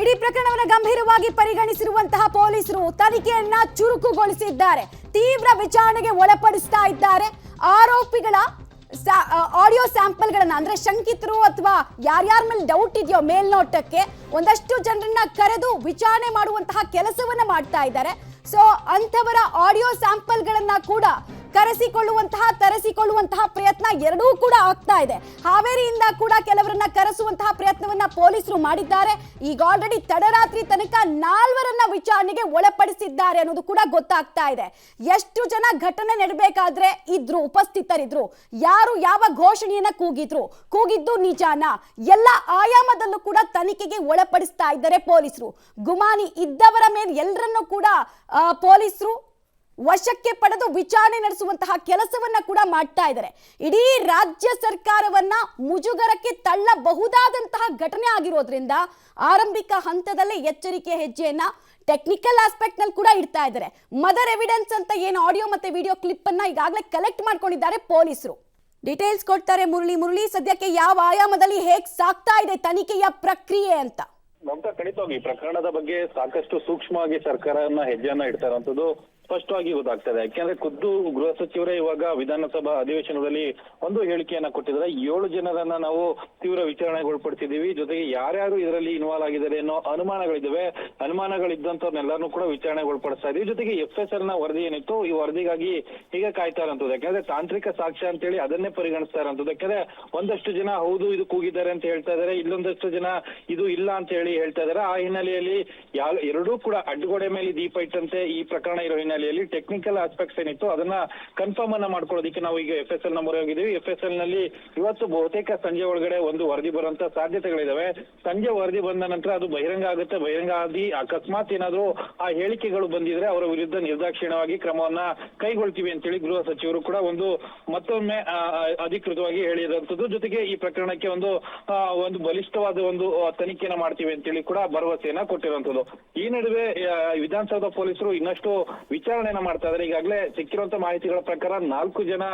ಇಡೀ ಪ್ರಕರಣವನ್ನು ಗಂಭೀರವಾಗಿ ಪರಿಗಣಿಸಿರುವಂತಹ ಪೊಲೀಸರು ತನಿಖೆಯನ್ನ ಚುರುಕುಗೊಳಿಸಿದ್ದಾರೆ. ತೀವ್ರ ವಿಚಾರಣೆಗೆ ಒಳಪಡಿಸ್ತಾ ಇದ್ದಾರೆ. ಆರೋಪಿಗಳ ಆಡಿಯೋ ಸ್ಯಾಂಪಲ್ಗಳನ್ನ ಅಂದ್ರೆ ಶಂಕಿತರು ಅಥವಾ ಯಾರ್ಯಾರ ಮೇಲೆ ಡೌಟ್ ಇದೆಯೋ ಮೇಲ್ನೋಟಕ್ಕೆ ಒಂದಷ್ಟು ಜನರನ್ನ ಕರೆದು ವಿಚಾರಣೆ ಮಾಡುವಂತಹ ಕೆಲಸವನ್ನ ಮಾಡ್ತಾ ಇದ್ದಾರೆ. ಸೊ ಅಂಥವರ ಆಡಿಯೋ ಸ್ಯಾಂಪಲ್ಗಳನ್ನ ಕೂಡ ತರಿಸಿಕೊಳ್ಳುವಂತಹ ಪ್ರಯತ್ನ ಎರಡೂ ಕೂಡ ಆಗ್ತಾ ಇದೆ. ಹಾವೇರಿಯಿಂದ ಕೂಡ ಕೆಲವರನ್ನ ಕರೆಸುವಂತಹ ಪ್ರಯತ್ನವನ್ನ ಪೊಲೀಸರು ಮಾಡಿದ್ದಾರೆ. ಈಗ ಆಲ್ರೆಡಿ ತಡರಾತ್ರಿ ತನಕ 4 ವಿಚಾರಣೆಗೆ ಒಳಪಡಿಸಿದ್ದಾರೆ ಅನ್ನೋದು ಕೂಡ ಗೊತ್ತಾಗ್ತಾ ಇದೆ. ಎಷ್ಟು ಜನ ಘಟನೆ ನಡೆಬೇಕಾದ್ರೆ ಉಪಸ್ಥಿತರಿದ್ರು, ಯಾರು ಯಾವ ಘೋಷಣೆಯನ್ನ ಕೂಗಿದ್ದು ನಿಜಾನ, ಎಲ್ಲ ಆಯಾಮದಲ್ಲೂ ಕೂಡ ತನಿಖೆಗೆ ಒಳಪಡಿಸ್ತಾ ಇದ್ದಾರೆ ಪೊಲೀಸರು. ಗುಮಾನಿ ಇದ್ದವರ ಮೇಲೆ ಎಲ್ಲರನ್ನೂ ಕೂಡ ಪೊಲೀಸರು ವಶಕ್ಕೆ ಪಡೆದು ವಿಚಾರಣೆ ನಡೆಸುವಂತಹ ಕೆಲಸವನ್ನ ಕೂಡ ಮಾಡ್ತಾ ಇದ್ದಾರೆ. ಇಡೀ ರಾಜ್ಯ ಸರ್ಕಾರವನ್ನ ಮುಜುಗರಕ್ಕೆ ತಳ್ಳಬಹುದಾದಂತಹ ಘಟನೆ ಆಗಿರೋದ್ರಿಂದ ಆರಂಭಿಕ ಹಂತದಲ್ಲೇ ಎಚ್ಚರಿಕೆ ಹೆಜ್ಜೆಯನ್ನ ಟೆಕ್ನಿಕಲ್ ಆಸ್ಪೆಕ್ಟ್ ನಲ್ಲಿ ಕೂಡ ಇಡ್ತಾ ಇದ್ದಾರೆ. ಮದರ್ ಎವಿಡೆನ್ಸ್ ಅಂತ ಏನು ಆಡಿಯೋ ಮತ್ತೆ ವಿಡಿಯೋ ಕ್ಲಿಪ್ ಅನ್ನ ಈಗಾಗಲೇ ಕಲೆಕ್ಟ್ ಮಾಡ್ಕೊಂಡಿದ್ದಾರೆ ಪೊಲೀಸರು. ಡೀಟೇಲ್ಸ್ ಕೊಡ್ತಾರೆ ಮುರಳಿ. ಸದ್ಯಕ್ಕೆ ಯಾವ ಆಯಾಮದಲ್ಲಿ ಹೇಗ್ ಸಾಗ್ತಾ ಇದೆ ತನಿಖೆಯ ಪ್ರಕ್ರಿಯೆ ಅಂತ? ಮಮತಾ, ಖಂಡಿತವಾಗಿ ಪ್ರಕರಣದ ಬಗ್ಗೆ ಸಾಕಷ್ಟು ಸೂಕ್ಷ್ಮವಾಗಿ ಸರ್ಕಾರನ ಹೆಜ್ಜೆಯನ್ನ ಇಡ್ತಾ ಇರುವಂತದ್ದು ಸ್ಪಷ್ಟವಾಗಿ ಗೊತ್ತಾಗ್ತದೆ. ಯಾಕೆಂದ್ರೆ ಖುದ್ದು ಗೃಹ ಸಚಿವರೇ ಇವಾಗ ವಿಧಾನಸಭಾ ಅಧಿವೇಶನದಲ್ಲಿ ಒಂದು ಹೇಳಿಕೆಯನ್ನ ಕೊಟ್ಟಿದ್ದಾರೆ. 7 ಜನರನ್ನ ನಾವು ತೀವ್ರ ವಿಚಾರಣೆಗೆ ಒಳಪಡಿಸಿದೀವಿ, ಜೊತೆಗೆ ಯಾರ್ಯಾರು ಇದರಲ್ಲಿ ಇನ್ವಾಲ್ವ್ ಆಗಿದ್ದಾರೆ ಅನ್ನೋ ಅನುಮಾನಗಳಿದ್ದಂತವ್ರನ್ನೆಲ್ಲರೂ ಕೂಡ ವಿಚಾರಣೆಗೆ ಒಳಪಡಿಸ್ತಾ ಇದೀವಿ. ಜೊತೆಗೆ FSL ನ ವರದಿ ಏನಿತ್ತು, ಈ ವರದಿಗಾಗಿ ಈಗ ಕಾಯ್ತಾ ಇರೋಂಥದ್ದು. ಯಾಕಂದ್ರೆ ತಾಂತ್ರಿಕ ಸಾಕ್ಷ್ಯ ಅಂತೇಳಿ ಅದನ್ನೇ ಪರಿಗಣಿಸ್ತಾ ಇರೋಂಥದ್ದು. ಯಾಕಂದ್ರೆ ಒಂದಷ್ಟು ಜನ ಹೌದು ಇದು ಕೂಗಿದ್ದಾರೆ ಅಂತ ಹೇಳ್ತಾ ಇದಾರೆ, ಇಲ್ಲೊಂದಷ್ಟು ಜನ ಇದು ಇಲ್ಲ ಅಂತ ಹೇಳಿ ಹೇಳ್ತಾ ಇದಾರೆ. ಆ ಹಿನ್ನೆಲೆಯಲ್ಲಿ ಎರಡೂ ಕೂಡ ಅಡ್ಡಗೋಡೆ ಮೇಲೆ ದೀಪ ಇಟ್ಟಂತೆ ಈ ಪ್ರಕರಣ ಇರೋ ಹಿನ್ನೆಲೆಯಲ್ಲಿ ಟೆಕ್ನಿಕಲ್ ಆಸ್ಪೆಕ್ಟ್ಸ್ ಏನಿತ್ತು ಅದನ್ನ ಕನ್ಫರ್ಮ್ ಅನ್ನ ಮಾಡ್ಕೊಳ್ಳೋದಕ್ಕೆ ನಾವು ಈಗ FSL ನ ಮೊರೆ ಹೋಗಿದ್ದೀವಿ. FSL ನಲ್ಲಿ ಇವತ್ತು ಬಹುತೇಕ ಸಂಜೆ ಒಳಗಡೆ ಒಂದು ವರದಿ ಬರುವಂತ ಸಾಧ್ಯತೆಗಳಿದಾವೆ. ಸಂಜೆ ವರದಿ ಬಂದ ನಂತರ ಅದು ಬಹಿರಂಗ ಆಗುತ್ತೆ. ಬಹಿರಂಗ ಆಗಿ ಅಕಸ್ಮಾತ್ ಏನಾದ್ರು ಆ ಹೇಳಿಕೆಗಳು ಬಂದಿದ್ರೆ ಅವರ ವಿರುದ್ಧ ನಿರ್ದಾಕ್ಷಿಣ್ಯವಾಗಿ ಕ್ರಮವನ್ನ ಕೈಗೊಳ್ತೀವಿ ಅಂತೇಳಿ ಗೃಹ ಸಚಿವರು ಕೂಡ ಮತ್ತೊಮ್ಮೆ ಅಧಿಕೃತವಾಗಿ ಹೇಳಿದಂಥದ್ದು. ಜೊತೆಗೆ ಈ ಪ್ರಕರಣಕ್ಕೆ ಒಂದು ಬಲಿಷ್ಠವಾದ ಒಂದು ತನಿಖೆಯನ್ನ ಮಾಡ್ತೀವಿ ಅಂತೇಳಿ ಕೂಡ ಭರವಸೆಯನ್ನ ಕೊಟ್ಟಿರುವಂತದ್ದು. ಈ ನಡುವೆ ವಿಧಾನಸೌಧ ಪೊಲೀಸರು ಇನ್ನಷ್ಟು ವಿಚಾರಣೆಯನ್ನ ಮಾಡ್ತಾ ಇದ್ದಾರೆ. ಈಗಾಗಲೇ ಸಿಕ್ಕಿರುವಂತ ಮಾಹಿತಿಗಳ ಪ್ರಕಾರ 4 ಜನ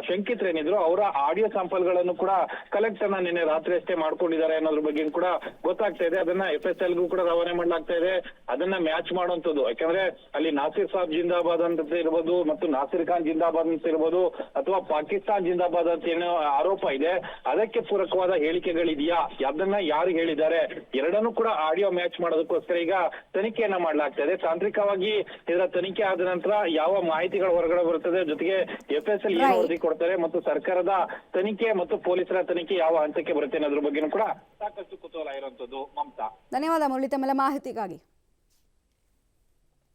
ಶಂಕಿತರೇನಿದ್ರು ಅವರ ಆಡಿಯೋ ಸ್ಯಾಂಪಲ್ ಗಳನ್ನು ಕೂಡ ಕಲೆಕ್ಟ್ ಅನ್ನ ನಿನ್ನೆ ರಾತ್ರಿ ಅಷ್ಟೇ ಮಾಡ್ಕೊಂಡಿದ್ದಾರೆ ಅನ್ನೋದ್ರ ಬಗ್ಗೆ ಕೂಡ ಗೊತ್ತಾಗ್ತಾ ಇದೆ. ಅದನ್ನ FSL ಗೂ ಕೂಡ ರವಾನೆ ಮಾಡಲಾಗ್ತಾ ಇದೆ. ಅದನ್ನ ಮ್ಯಾಚ್ ಮಾಡುವಂತದ್ದು. ಯಾಕಂದ್ರೆ ಅಲ್ಲಿ ನಾಸಿರ್ ಸಾಬ್ ಜಿಂದಾಬಾದ್ ಅಂತ ಇರ್ಬೋದು, ಮತ್ತು ನಾಸಿರ್ ಖಾನ್ ಜಿಂದಾಬಾದ್ ಅಂತ ಇರ್ಬೋದು, ಅಥವಾ ಪಾಕಿಸ್ತಾನ್ ಜಿಂದಾಬಾದ್ ಅಂತ ಏನೋ ಆರೋಪ ಇದೆ, ಅದಕ್ಕೆ ಪೂರಕವಾದ ಹೇಳಿಕೆಗಳಿದೆಯಾ, ಅದನ್ನ ಯಾರು ಹೇಳಿದ್ದಾರೆ, ಎರಡನ್ನೂ ಕೂಡ ಆಡಿಯೋ ಮ್ಯಾಚ್ ಮಾಡೋದಕ್ಕೋಸ್ಕರ ಈಗ ತನಿಖೆಯನ್ನ ಮಾಡಲಾಗ್ತಾ ಇದೆ. ತಾಂತ್ರಿಕವಾಗಿ ಇದರ ತನಿಖೆ ಆದ ನಂತರ ಯಾವ ಮಾಹಿತಿಗಳು ಹೊರಗಡೆ ಬರುತ್ತದೆ, ಜೊತೆಗೆ FSL ಏನು ವರದಿ ಕೊಡ್ತಾರೆ, ಮತ್ತು ಸರ್ಕಾರದ ತನಿಖೆ ಮತ್ತು ಪೊಲೀಸರ ತನಿಖೆ ಯಾವ ಹಂತಕ್ಕೆ ಬರುತ್ತೆ ಅನ್ನೋದ್ರ ಬಗ್ಗೆ ಕೂಡ ಸಾಕಷ್ಟು ಕುತೂಹಲ ಇರುವಂತದ್ದು. ಮಮತಾ, ಧನ್ಯವಾದ ಮುರಳಿ ತಮ್ಮೆಲ್ಲ ಮಾಹಿತಿಗಾಗಿ.